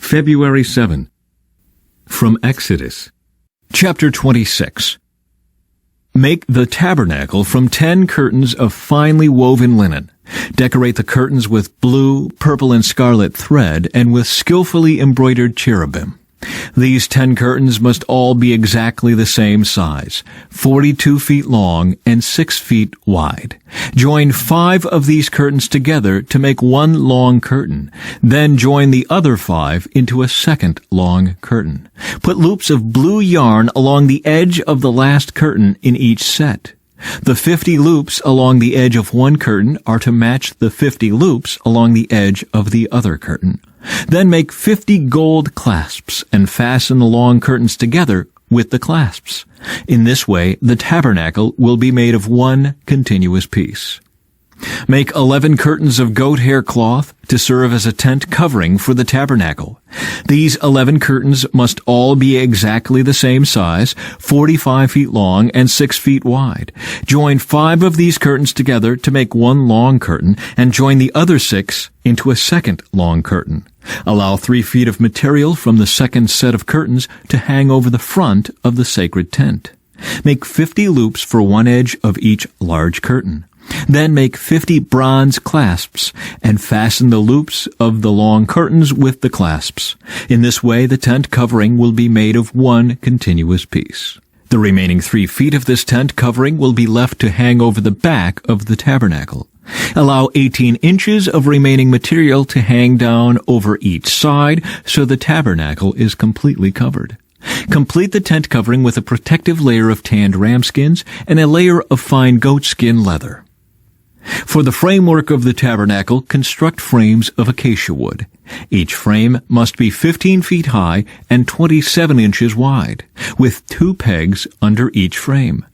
February 7. From Exodus. Chapter 26. Make the tabernacle from 10 curtains of finely woven linen. Decorate the curtains with blue, purple, and scarlet thread and with skillfully embroidered cherubim. These 10 curtains must all be exactly the same size, 42 feet long and 6 feet wide. Join 5 of these curtains together to make one long curtain. Then join the other 5 into a second long curtain. Put loops of blue yarn along the edge of the last curtain in each set. The 50 loops along the edge of one curtain are to match the 50 loops along the edge of the other curtain. Then make 50 gold clasps and fasten the long curtains together with the clasps. In this way, the tabernacle will be made of one continuous piece. Make 11 curtains of goat hair cloth to serve as a tent covering for the tabernacle. These 11 curtains must all be exactly the same size, 45 feet long and 6 feet wide. Join 5 of these curtains together to make one long curtain, and join the other 6 into a second long curtain. Allow 3 feet of material from the second set of curtains to hang over the front of the sacred tent. Make 50 loops for one edge of each large curtain. Then make 50 bronze clasps and fasten the loops of the long curtains with the clasps. In this way, the tent covering will be made of one continuous piece. The remaining 3 feet of this tent covering will be left to hang over the back of the tabernacle. Allow 18 inches of remaining material to hang down over each side so the tabernacle is completely covered. Complete the tent covering with a protective layer of tanned ram skins and a layer of fine goat skin leather. For the framework of the tabernacle, construct frames of acacia wood. Each frame must be 15 feet high and 27 inches wide, with 2 pegs under each frame.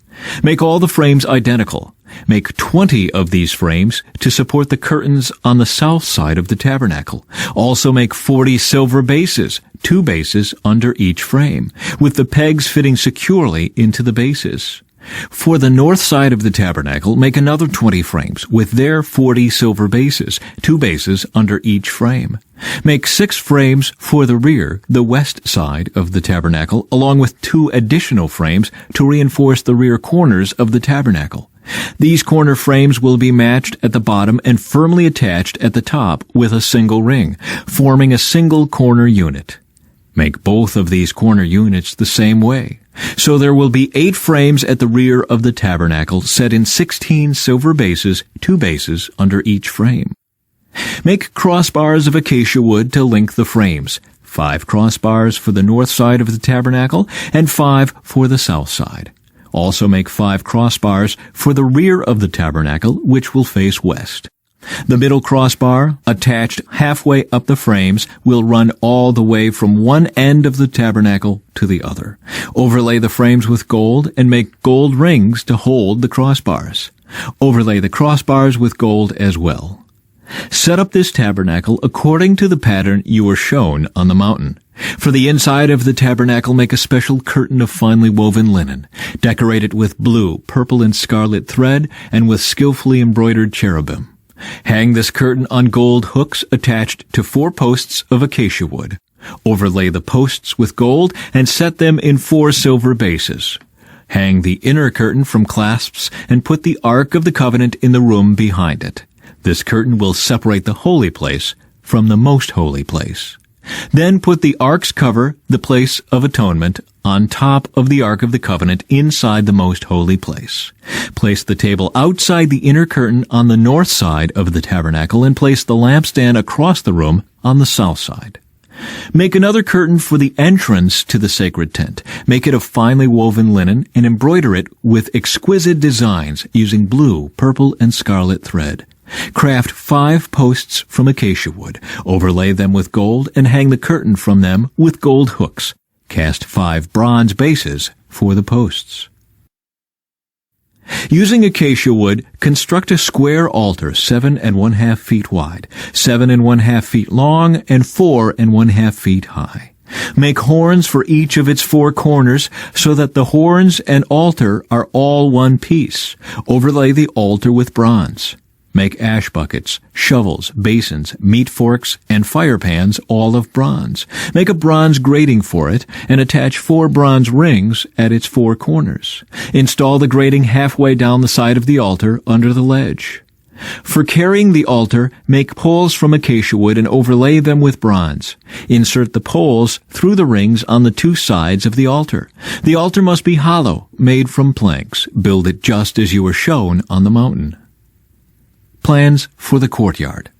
Make all the frames identical. Make 20 of these frames to support the curtains on the south side of the tabernacle. Also make 40 silver bases, 2 bases under each frame, with the pegs fitting securely into the bases. For the north side of the tabernacle, make another 20 frames with their 40 silver bases, 2 bases under each frame. Make 6 frames for the rear, the west side of the tabernacle, along with 2 additional frames to reinforce the rear corners of the tabernacle. These corner frames will be matched at the bottom and firmly attached at the top with a single ring, forming a single corner unit. Make both of these corner units the same way. So there will be 8 frames at the rear of the tabernacle set in 16 silver bases, 2 bases under each frame. Make crossbars of acacia wood to link the frames, 5 crossbars for the north side of the tabernacle and 5 for the south side. Also make 5 crossbars for the rear of the tabernacle, which will face west. The middle crossbar, attached halfway up the frames, will run all the way from one end of the tabernacle to the other. Overlay the frames with gold and make gold rings to hold the crossbars. Overlay the crossbars with gold as well. Set up this tabernacle according to the pattern you were shown on the mountain. For the inside of the tabernacle, make a special curtain of finely woven linen. Decorate it with blue, purple, and scarlet thread and with skillfully embroidered cherubim. Hang this curtain on gold hooks attached to 4 posts of acacia wood. Overlay the posts with gold and set them in 4 silver bases. Hang the inner curtain from clasps and put the Ark of the Covenant in the room behind it. This curtain will separate the holy place from the most holy place. Then put the Ark's cover, the place of atonement, on top of the Ark of the Covenant inside the most holy place. Place the table outside the inner curtain on the north side of the tabernacle and place the lampstand across the room on the south side. Make another curtain for the entrance to the sacred tent. Make it of finely woven linen and embroider it with exquisite designs using blue, purple, and scarlet thread. Craft 5 posts from acacia wood, overlay them with gold, and hang the curtain from them with gold hooks. Cast 5 bronze bases for the posts. Using acacia wood, construct a square altar 7 1/2 feet wide, 7 1/2 feet long, and 4 1/2 feet high. Make horns for each of its 4 corners so that the horns and altar are all one piece. Overlay the altar with bronze. Make ash buckets, shovels, basins, meat forks, and fire pans, all of bronze. Make a bronze grating for it, and attach 4 bronze rings at its 4 corners. Install the grating halfway down the side of the altar under the ledge. For carrying the altar, make poles from acacia wood and overlay them with bronze. Insert the poles through the rings on the 2 sides of the altar. The altar must be hollow, made from planks. Build it just as you were shown on the mountain. Plans for the courtyard.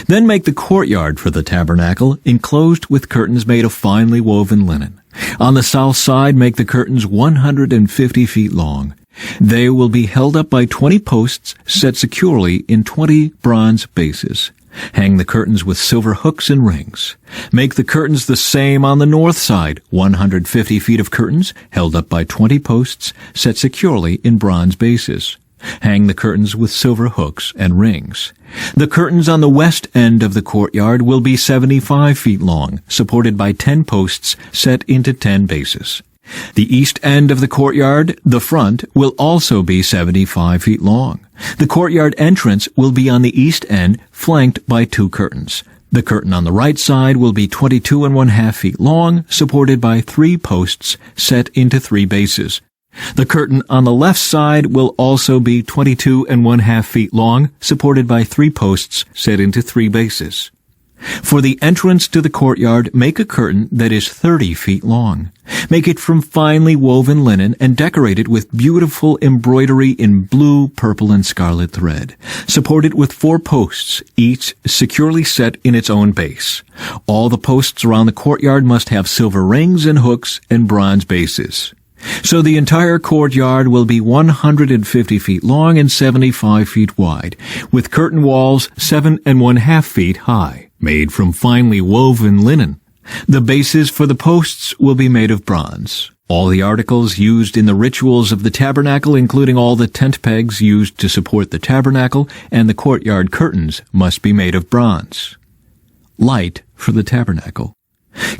Then make the courtyard for the tabernacle, enclosed with curtains made of finely woven linen. On the south side, make the curtains 150 feet long. They will be held up by 20 posts set securely in 20 bronze bases. Hang the curtains with silver hooks and rings. Make the curtains the same on the north side, 150 feet of curtains held up by 20 posts set securely in bronze bases. Hang the curtains with silver hooks and rings. The curtains on the west end of the courtyard will be 75 feet long, supported by 10 posts set into 10 bases. The east end of the courtyard, the front, will also be 75 feet long. The courtyard entrance will be on the east end, flanked by 2 curtains. The curtain on the right side will be 22.5 feet long, supported by 3 posts set into 3 bases. The curtain on the left side will also be 22.5 feet long, supported by 3 posts set into 3 bases. For the entrance to the courtyard, make a curtain that is 30 feet long. Make it from finely woven linen and decorate it with beautiful embroidery in blue, purple, and scarlet thread. Support it with 4 posts, each securely set in its own base. All the posts around the courtyard must have silver rings and hooks and bronze bases. So the entire courtyard will be 150 feet long and 75 feet wide, with curtain walls 7.5 feet high, made from finely woven linen. The bases for the posts will be made of bronze. All the articles used in the rituals of the tabernacle, including all the tent pegs used to support the tabernacle and the courtyard curtains, must be made of bronze. Light for the tabernacle.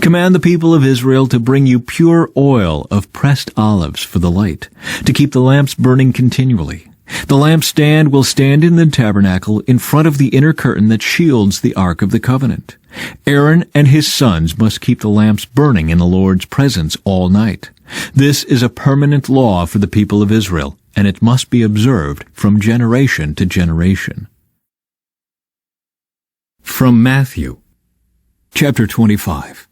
Command the people of Israel to bring you pure oil of pressed olives for the light, to keep the lamps burning continually. The lampstand will stand in the tabernacle in front of the inner curtain that shields the Ark of the Covenant. Aaron and his sons must keep the lamps burning in the Lord's presence all night. This is a permanent law for the people of Israel, and it must be observed from generation to generation. From Matthew, chapter 25.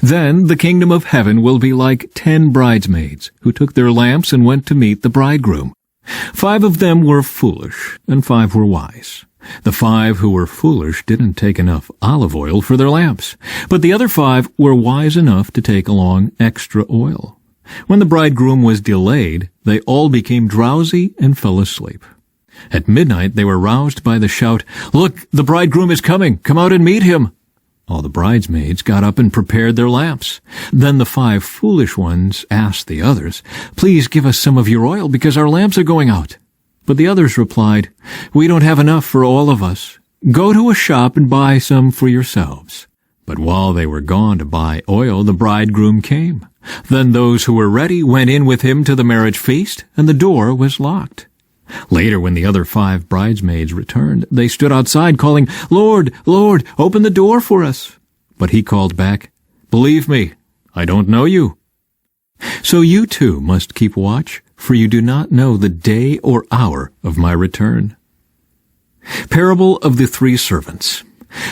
Then the kingdom of heaven will be like 10 bridesmaids who took their lamps and went to meet the bridegroom. 5 of them were foolish, and 5 were wise. The 5 who were foolish didn't take enough olive oil for their lamps, but the other 5 were wise enough to take along extra oil. When the bridegroom was delayed, they all became drowsy and fell asleep. At midnight they were roused by the shout, "Look, the bridegroom is coming! Come out and meet him!" All the bridesmaids got up and prepared their lamps. Then the 5 foolish ones asked the others, "Please give us some of your oil, because our lamps are going out." But the others replied, "We don't have enough for all of us. Go to a shop and buy some for yourselves." But while they were gone to buy oil, the bridegroom came. Then those who were ready went in with him to the marriage feast, and the door was locked. Later, when the other 5 bridesmaids returned, they stood outside calling, "Lord, Lord, open the door for us." But he called back, "Believe me, I don't know you." So you too must keep watch, for you do not know the day or hour of my return. Parable of the 3 servants.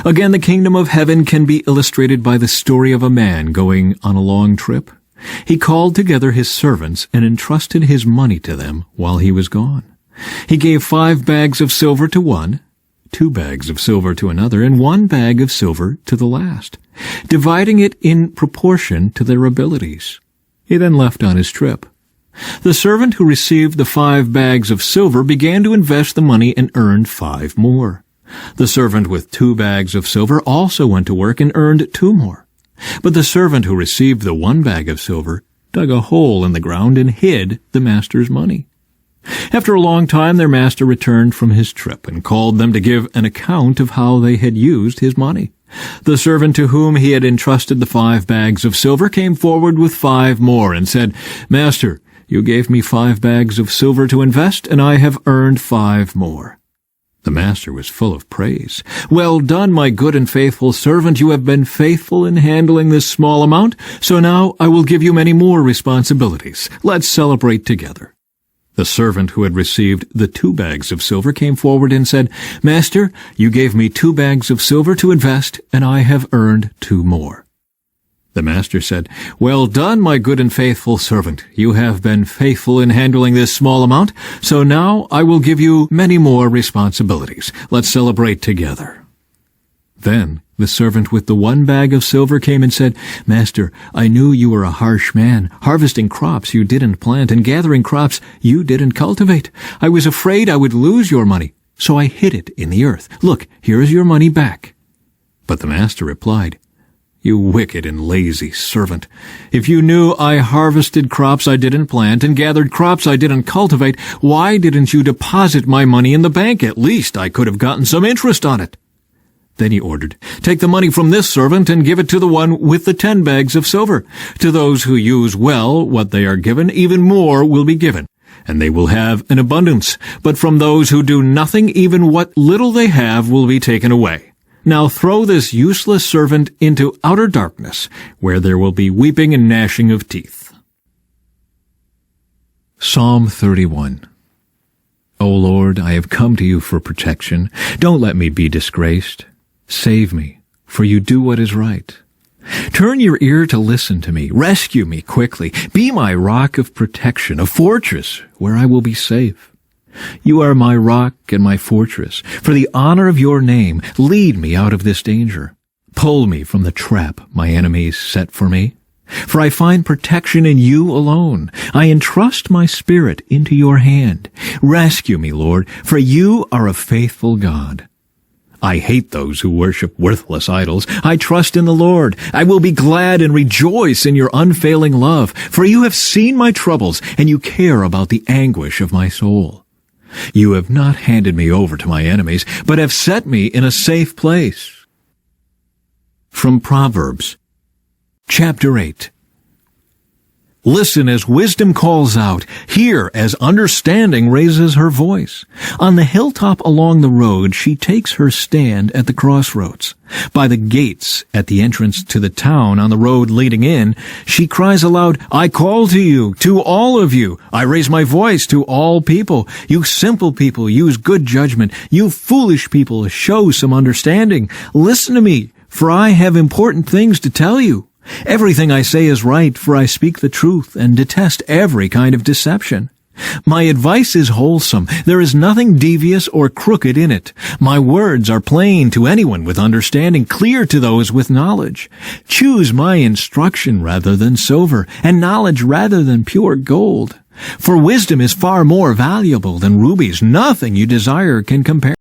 Again, the kingdom of heaven can be illustrated by the story of a man going on a long trip. He called together his servants and entrusted his money to them while he was gone. He gave 5 bags of silver to one, 2 bags of silver to another, and 1 bag of silver to the last, dividing it in proportion to their abilities. He then left on his trip. The servant who received the 5 bags of silver began to invest the money and earned 5 more. The servant with 2 bags of silver also went to work and earned 2 more. But the servant who received the 1 bag of silver dug a hole in the ground and hid the master's money. After a long time, their master returned from his trip and called them to give an account of how they had used his money. The servant to whom he had entrusted the 5 bags of silver came forward with 5 more and said, "Master, You gave me 5 bags of silver to invest, and I have earned 5 more." The master was full of praise. "Well done, my good and faithful servant. You have been faithful in handling this small amount, so now I will give you many more responsibilities. Let's celebrate together." The servant who had received the 2 bags of silver came forward and said, "Master, you gave me 2 bags of silver to invest, and I have earned 2 more." The master said, "Well done, my good and faithful servant. You have been faithful in handling this small amount, so now I will give you many more responsibilities. Let's celebrate together." Then the servant with the 1 bag of silver came and said, "Master, I knew you were a harsh man, harvesting crops you didn't plant and gathering crops you didn't cultivate. I was afraid I would lose your money, so I hid it in the earth. Look, here is your money back." But the master replied, "You wicked and lazy servant. If you knew I harvested crops I didn't plant and gathered crops I didn't cultivate, why didn't you deposit my money in the bank? At least I could have gotten some interest on it." Then he ordered, "Take the money from this servant and give it to the one with the 10 bags of silver. To those who use well what they are given, even more will be given, and they will have an abundance. But from those who do nothing, even what little they have will be taken away. Now throw this useless servant into outer darkness, where there will be weeping and gnashing of teeth." Psalm 31. O Lord, I have come to you for protection. Don't let me be disgraced. Save me, for you do what is right. Turn your ear to listen to me. Rescue me quickly. Be my rock of protection, a fortress where I will be safe. You are my rock and my fortress. For the honor of your name, lead me out of this danger. Pull me from the trap my enemies set for me. For I find protection in you alone. I entrust my spirit into your hand. Rescue me, Lord, for you are a faithful God. I hate those who worship worthless idols. I trust in the Lord. I will be glad and rejoice in your unfailing love. For you have seen my troubles, and you care about the anguish of my soul. You have not handed me over to my enemies, but have set me in a safe place. From Proverbs, chapter 8. Listen as wisdom calls out. Hear as understanding raises her voice. On the hilltop along the road she takes her stand at the crossroads. By the gates at the entrance to the town on the road leading in, she cries aloud, I call to all of you. I raise my voice to all people. You simple people, use good judgment. You foolish people, show some understanding. Listen to me, for I have important things to tell you. Everything I say is right, for I speak the truth and detest every kind of deception. My advice is wholesome. There is nothing devious or crooked in it. My words are plain to anyone with understanding, clear to those with knowledge. Choose my instruction rather than silver, and knowledge rather than pure gold. For wisdom is far more valuable than rubies. Nothing you desire can compare.